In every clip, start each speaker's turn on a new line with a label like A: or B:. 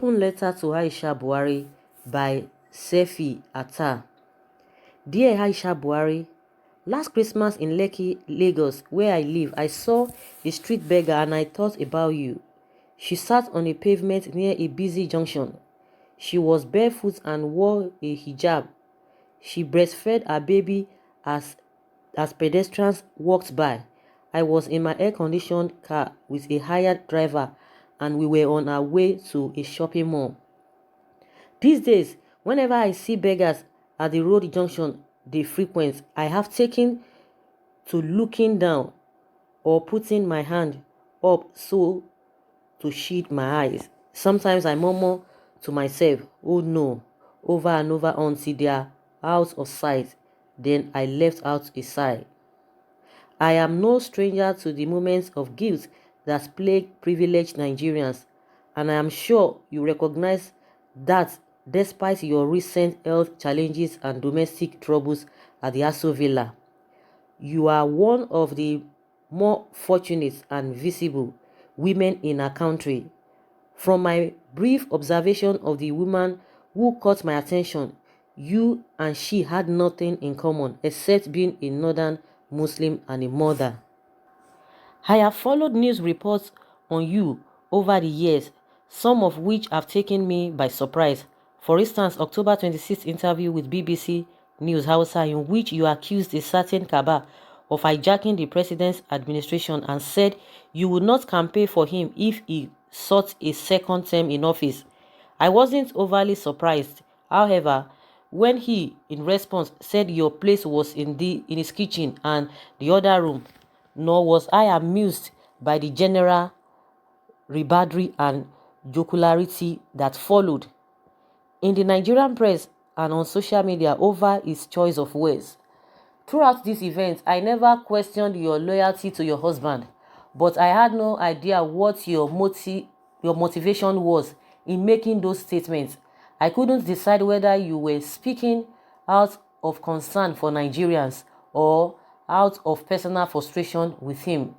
A: Open letter to Aisha Buhari by Sefi Atta. Dear Aisha Buhari, last Christmas in Lekki, Lagos, where I live, I saw a street beggar and I thought about you. She sat on a pavement near a busy junction. She was barefoot and wore a hijab. She breastfed her baby as pedestrians walked by. I was in my air-conditioned car with a hired driver and we were on our way to a shopping mall. These days, whenever I see beggars at the road junction they frequent, I have taken to looking down or putting my hand up so to shield my eyes. Sometimes I murmur to myself, oh no, over and over until they are out of sight. Then I let out a sigh. I am no stranger to the moments of guilt that plague privileged Nigerians, and I am sure you recognize that despite your recent health challenges and domestic troubles at the Aso Villa, you are one of the more fortunate and visible women in our country. From my brief observation of the woman who caught my attention, you and she had nothing in common except being a northern Muslim and a mother. I have followed news reports on you over the years, some of which have taken me by surprise. For instance, October 26th interview with BBC News Hausa, in which you accused a certain Kaba of hijacking the president's administration and said you would not campaign for him if he sought a second term in office. I wasn't overly surprised, however, when he, in response, said your place was in his kitchen and the other room, nor was I amused by the general ribaldry and jocularity that followed in the Nigerian press and on social media over his choice of words. Throughout this event, I never questioned your loyalty to your husband, but I had no idea what your motivation was in making those statements. I couldn't decide whether you were speaking out of concern for Nigerians or out of personal frustration with him.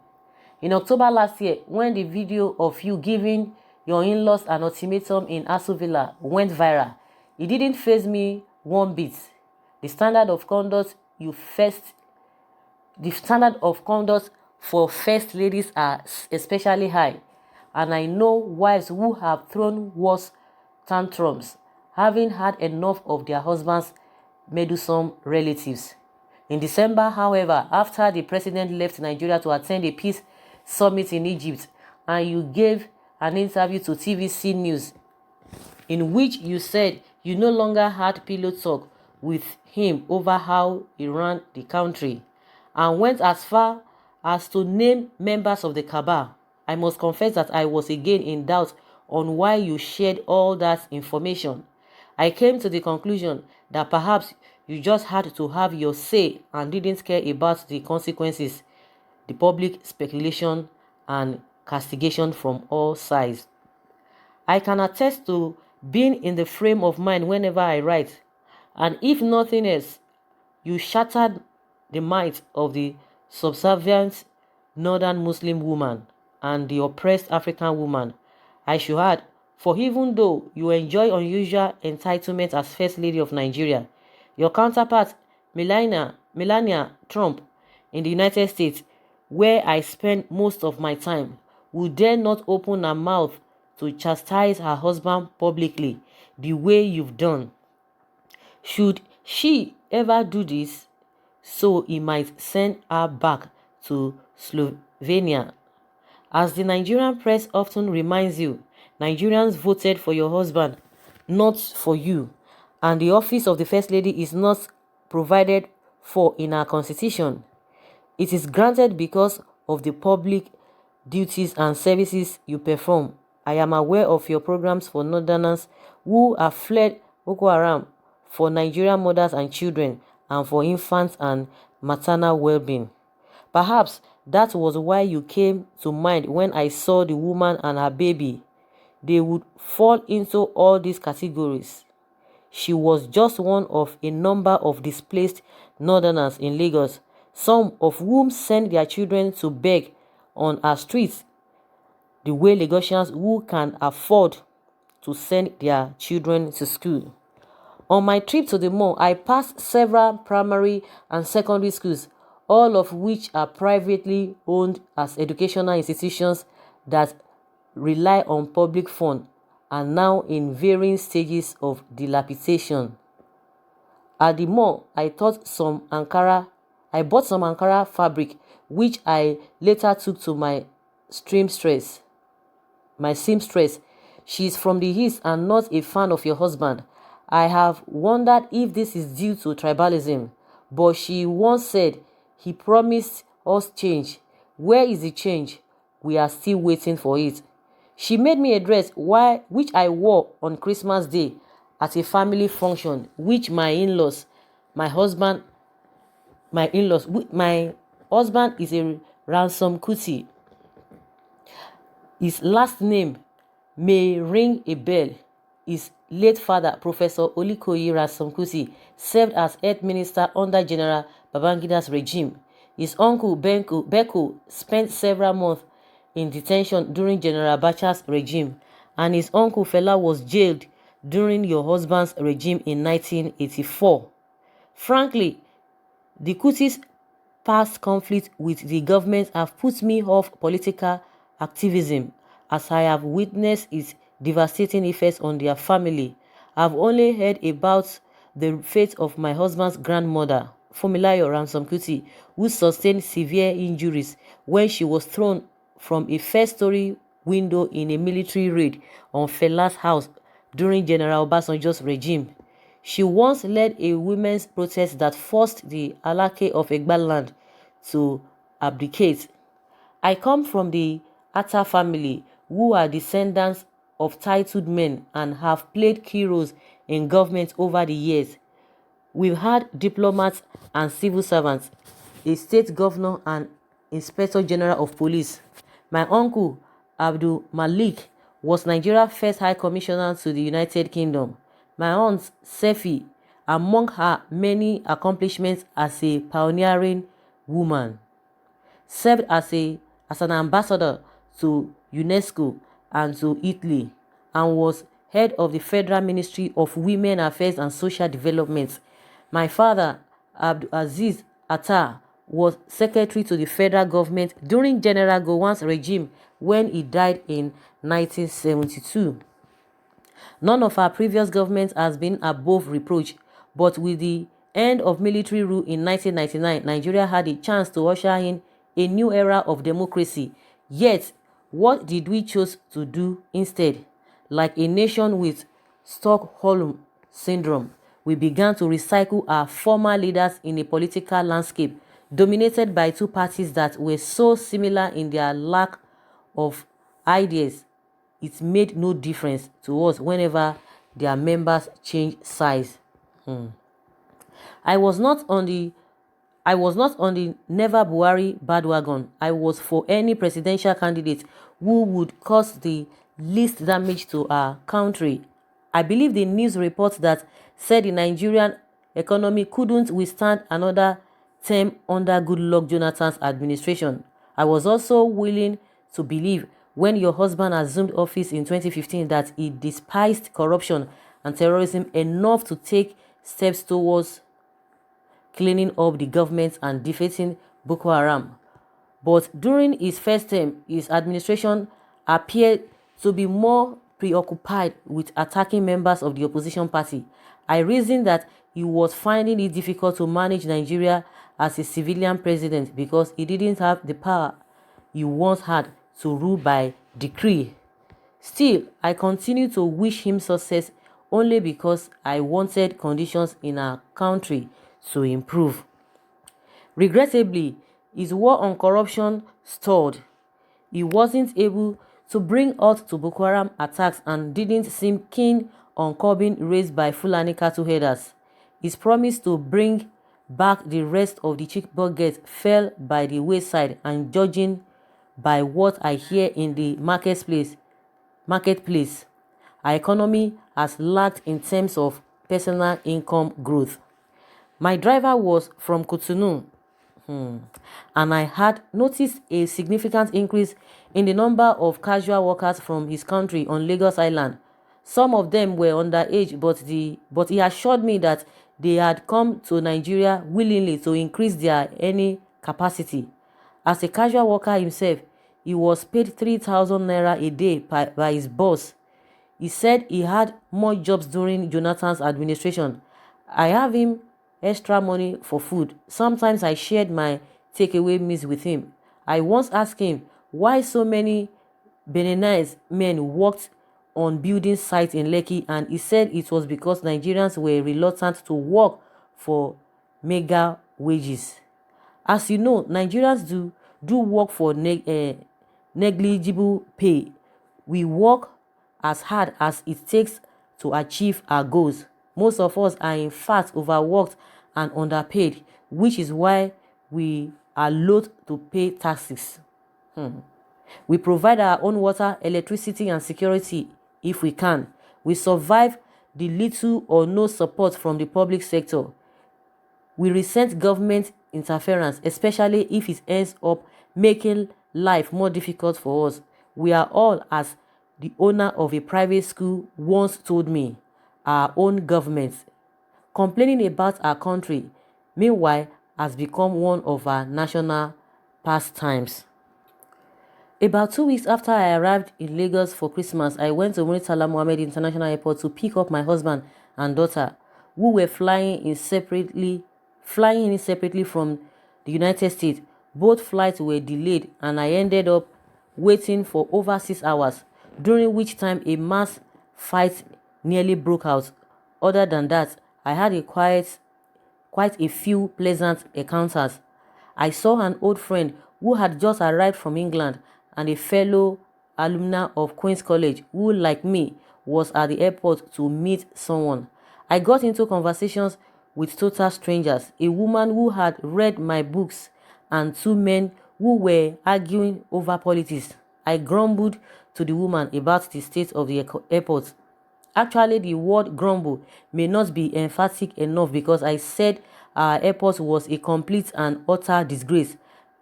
A: In October last year, when the video of you giving your in-laws an ultimatum in Aso Villa went viral, it didn't faze me one bit. The standard of conduct for first ladies are especially high, and I know wives who have thrown worse tantrums, having had enough of their husbands' meddlesome relatives. In December, however, after the president left Nigeria to attend a peace summit in Egypt, and you gave an interview to TVC News in which you said you no longer had pillow talk with him over how he ran the country, and went as far as to name members of the cabal. I must confess that I was again in doubt on why you shared all that information. I came to the conclusion that perhaps you just had to have your say and didn't care about the consequences, the public speculation and castigation from all sides. I can attest to being in the frame of mind whenever I write, and if nothing else, you shattered the might of the subservient northern Muslim woman and the oppressed African woman. I should add, for even though you enjoy unusual entitlement as First Lady of Nigeria, your counterpart, Melania Trump, in the United States, where I spend most of my time, would dare not open her mouth to chastise her husband publicly the way you've done. Should she ever do this, so he might send her back to Slovenia. As the Nigerian press often reminds you, Nigerians voted for your husband, not for you, and the office of the First Lady is not provided for in our constitution. It is granted because of the public duties and services you perform. I am aware of your programs for northerners who have fled Boko Haram, for Nigerian mothers and children, and for infants and maternal well-being. Perhaps that was why you came to mind when I saw the woman and her baby. They would fall into all these categories. She was just one of a number of displaced northerners in Lagos, some of whom send their children to beg on our streets, the way Lagosians who can afford to send their children to school. On my trip to the mall, I passed several primary and secondary schools, all of which are privately owned as educational institutions that rely on public funds and now in varying stages of dilapidation. At the mall, I bought some Ankara fabric, which I later took to my seamstress. She is from the East and not a fan of your husband. I have wondered if this is due to tribalism, but she once said he promised us change. Where is the change? We are still waiting for it. She made me a dress which I wore on Christmas Day at a family function, which my husband, my husband is a ransom kuti. His last name may ring a bell. His late father, Professor Olikoyi Ransom Kuti, served as head minister under General Babangida's regime. His uncle Beko spent several months in detention during General Abacha's regime, and his uncle Fela was jailed during your husband's regime in 1984. Frankly, the Kuti's past conflict with the government have put me off political activism, as I have witnessed its devastating effects on their family. I've only heard about the fate of my husband's grandmother, Fumilayo Ransom Kuti, who sustained severe injuries when she was thrown from a first-story window in a military raid on Fela's house during General Obasanjo's regime. She once led a women's protest that forced the Alake of Egbaland to abdicate. I come from the Atta family, who are descendants of titled men and have played key roles in government over the years. We've had diplomats and civil servants, a state governor and inspector general of police. My uncle, Abdul Malik, was Nigeria's first high commissioner to the United Kingdom. My aunt, Sefi, among her many accomplishments as a pioneering woman, served as an ambassador to UNESCO and to Italy, and was head of the Federal Ministry of Women Affairs and Social Development. My father, Abdul Aziz Attar, was secretary to the federal government during General Gowon's regime when he died in 1972. None of our previous governments has been above reproach, but with the end of military rule in 1999, Nigeria had a chance to usher in a new era of democracy. Yet, what did we choose to do instead? Like a nation with Stockholm syndrome, we began to recycle our former leaders in a political landscape dominated by two parties that were so similar in their lack of ideas. It made no difference to us whenever their members changed sides. I was not on the Never Buhari bandwagon. I was for any presidential candidate who would cause the least damage to our country. I believe the news reports that said the Nigerian economy couldn't withstand another term under Goodluck Jonathan's administration. I was also willing to believe when your husband assumed office in 2015 that he despised corruption and terrorism enough to take steps towards cleaning up the government and defeating Boko Haram. But during his first term, his administration appeared to be more preoccupied with attacking members of the opposition party. I reasoned that he was finding it difficult to manage Nigeria as a civilian president because he didn't have the power he once had to rule by decree. Still, I continue to wish him success only because I wanted conditions in our country to improve. Regrettably, his war on corruption stalled. He wasn't able to bring halt to Boko Haram attacks and didn't seem keen on curbing raids by Fulani cattle herders. His promise to bring back the rest of the Chibok girls fell by the wayside, and judging by what I hear in the marketplace, our economy has lagged in terms of personal income growth. My driver was from Cotonou, and I had noticed a significant increase in the number of casual workers from his country on Lagos Island. Some of them were underage, but he assured me that they had come to Nigeria willingly to increase their earning capacity. As a casual worker himself, he was paid 3,000 naira a day by his boss. He said he had more jobs during Jonathan's administration. I have him extra money for food. Sometimes I shared my takeaway meals with him. I once asked him why so many Beninese men worked on building sites in Lekki, and he said it was because Nigerians were reluctant to work for mega wages. As you know, Nigerians do work for negligible pay. We work as hard as it takes to achieve our goals. Most of us are in fact overworked and underpaid, which is why we are loath to pay taxes. We provide our own water, electricity, and security if we can. We survive the little or no support from the public sector. We resent government interference, especially if it ends up making life more difficult for us. We are all, as the owner of a private school once told me, our own government. Complaining about our country, meanwhile, has become one of our national pastimes. About 2 weeks after I arrived in Lagos for Christmas, I went to Muritala Mohammed International Airport to pick up my husband and daughter, who were flying in separately from the United States. Both flights were delayed, and I ended up waiting for over 6 hours, during which time a mass fight nearly broke out. Other than that, I had quite a few pleasant encounters. I saw an old friend who had just arrived from England and a fellow alumna of Queen's College who, like me, was at the airport to meet someone. I got into conversations with total strangers, a woman who had read my books, and two men who were arguing over politics. I grumbled to the woman about the state of the airport. Actually, the word grumble may not be emphatic enough because I said our airport was a complete and utter disgrace.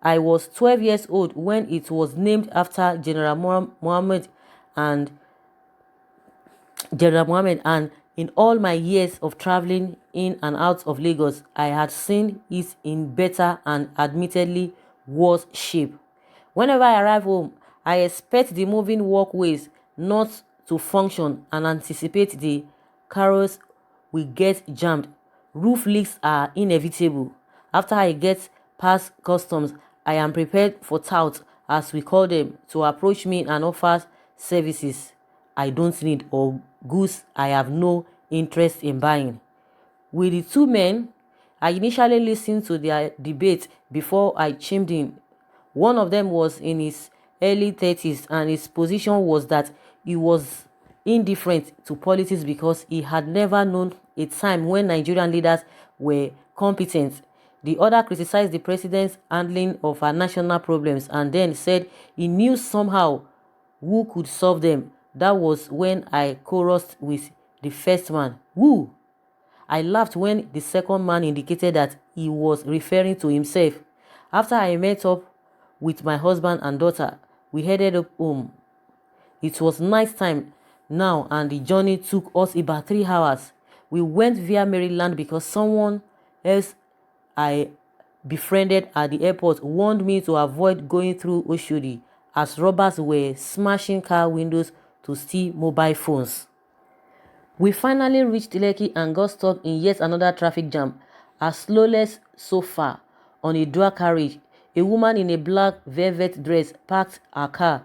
A: I was 12 years old when it was named after Muhammad and in all my years of traveling in and out of Lagos, I had seen it in better and admittedly worse shape. Whenever I arrive home, I expect the moving walkways not to function and anticipate the carrots will get jammed. Roof leaks are inevitable. After I get past customs, I am prepared for touts, as we call them, to approach me and offer services I don't need or goods I have no interest in buying. With the two men, I initially listened to their debate before I chimed in. One of them was in his early 30s, and his position was that he was indifferent to politics because he had never known a time when Nigerian leaders were competent. The other criticized the president's handling of our national problems and then said he knew somehow who could solve them. That was when I chorused with the first man. Who? I laughed when the second man indicated that he was referring to himself. After I met up with my husband and daughter, we headed up home. It was night time now, and the journey took us about 3 hours. We went via Maryland because someone else I befriended at the airport warned me to avoid going through Oshodi, as robbers were smashing car windows to steal mobile phones. We finally reached Lekki and got stuck in yet another traffic jam, our slowest so far, on a dual carriage. A woman in a black velvet dress parked her car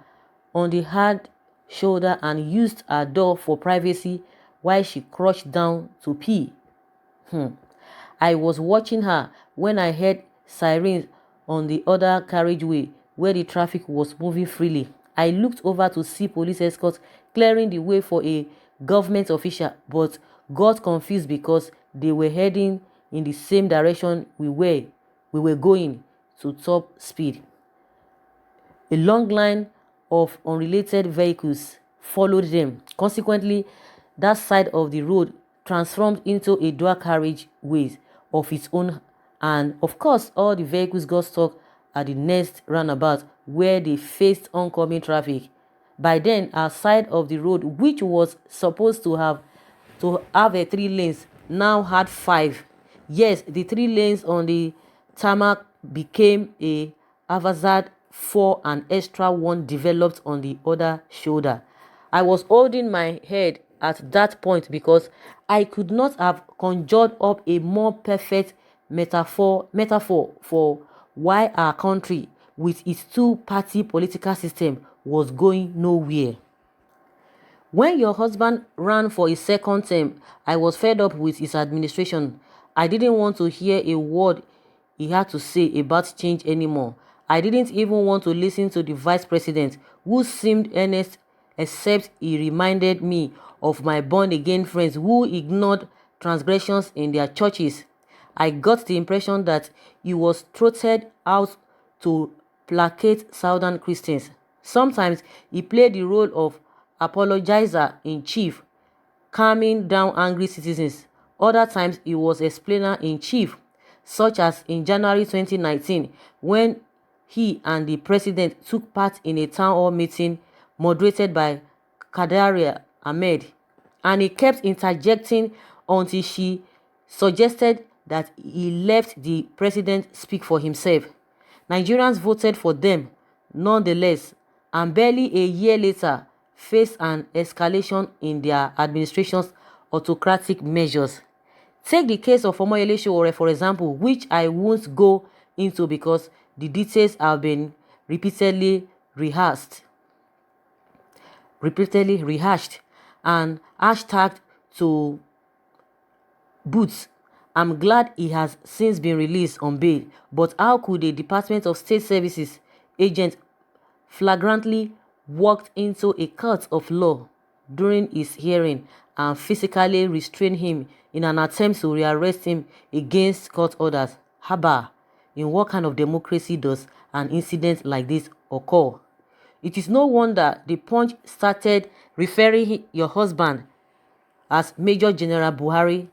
A: on the hard shoulder and used her door for privacy while she crouched down to pee. I was watching her when I heard sirens on the other carriageway where the traffic was moving freely. I looked over to see police escorts clearing the way for a government official, but got confused because they were heading in the same direction we were going to top speed. A long line of unrelated vehicles followed them. Consequently, that side of the road transformed into a dual carriageway of its own, and of course all the vehicles got stuck at the next roundabout where they faced oncoming traffic. By then, our side of the road, which was supposed to have a 3 lanes, now had 5. Yes, the 3 lanes on the tarmac became a hazard for an extra one developed on the other shoulder. I was holding my head at that point because I could not have conjured up a more perfect metaphor for why our country, with its two-party political system, was going nowhere. When your husband ran for his second term, I was fed up with his administration. I didn't want to hear a word he had to say about change anymore. I didn't even want to listen to the vice president, who seemed earnest, except he reminded me of my born-again friends who ignored transgressions in their churches. I got the impression that he was trotted out to placate Southern Christians. Sometimes he played the role of apologizer in chief, calming down angry citizens. Other times he was explainer in chief, such as in January 2019 when he and the president took part in a town hall meeting moderated by Kadaria Ahmed, and he kept interjecting until she suggested that he left the president speak for himself. Nigerians voted for them nonetheless, and barely a year later faced an escalation in their administration's autocratic measures. Take the case of Omoyele Sowore, for example, which I won't go into because the details have been repeatedly rehashed and hashtagged to boots. I'm glad he has since been released on bail, but how could a Department of State Services agent flagrantly walked into a court of law during his hearing and physically restrain him in an attempt to rearrest him against court orders? Haba, in what kind of democracy does an incident like this occur? It is no wonder the Punch started referring your husband as Major General Buhari.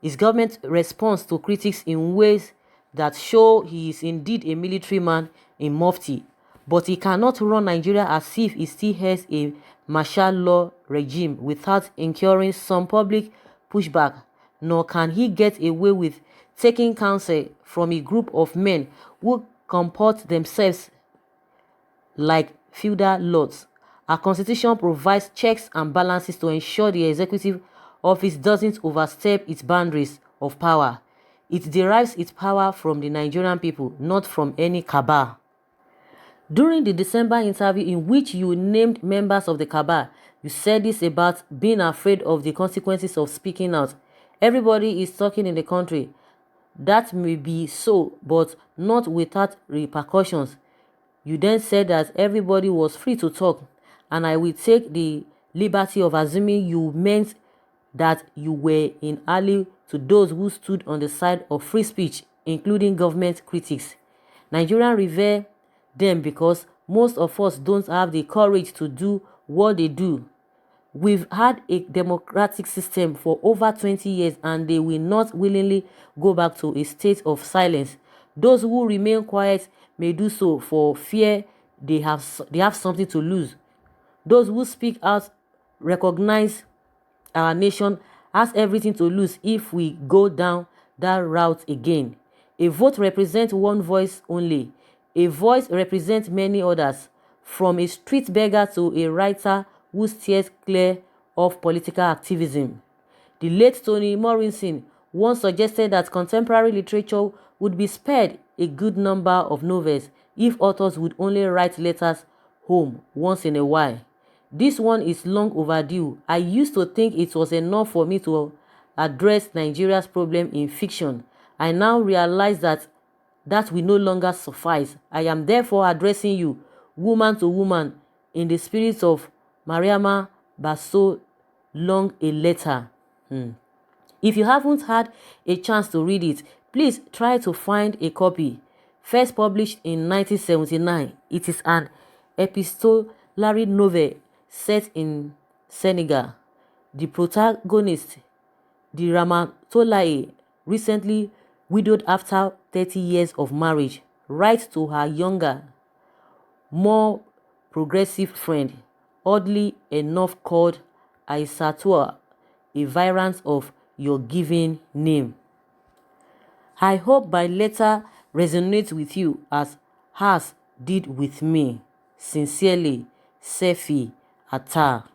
A: His government responds to critics in ways that show he is indeed a military man in mufti, but he cannot run Nigeria as if he still has a martial law regime without incurring some public pushback, nor can he get away with taking counsel from a group of men who comport themselves like feudal lords. Our constitution provides checks and balances to ensure the executive office doesn't overstep its boundaries of power. It derives its power from the Nigerian people, not from any cabal. During the December interview in which you named members of the cabal, you said this about being afraid of the consequences of speaking out. Everybody is talking in the country. That may be so, but not without repercussions. You then said that everybody was free to talk, and I will take the liberty of assuming you meant that you were in ally to those who stood on the side of free speech, including government critics. Nigerians revere them because most of us don't have the courage to do what they do. We've had a democratic system for over 20 years and they will not willingly go back to a state of silence. Those who remain quiet may do so for fear they have something to lose. Those who speak out recognize our nation has everything to lose if we go down that route again. A vote represents one voice only. A voice represents many others, from a street beggar to a writer who steers clear of political activism. The late Toni Morrison once suggested that contemporary literature would be spared a good number of novels if authors would only write letters home once in a while. This one is long overdue. I used to think it was enough for me to address Nigeria's problem in fiction. I now realize that will no longer suffice. I am therefore addressing you, woman to woman, in the spirit of Mariama Baso Long a Letter. If you haven't had a chance to read it, please try to find a copy. First published in 1979, it is an epistolary novel set in Senegal. The protagonist, the Ramatolaye, recently widowed after 30 years of marriage, writes to her younger, more progressive friend, oddly enough called Aisha, a variant of your given name. I hope my letter resonates with you as hers did with me. Sincerely, Sefi Atta.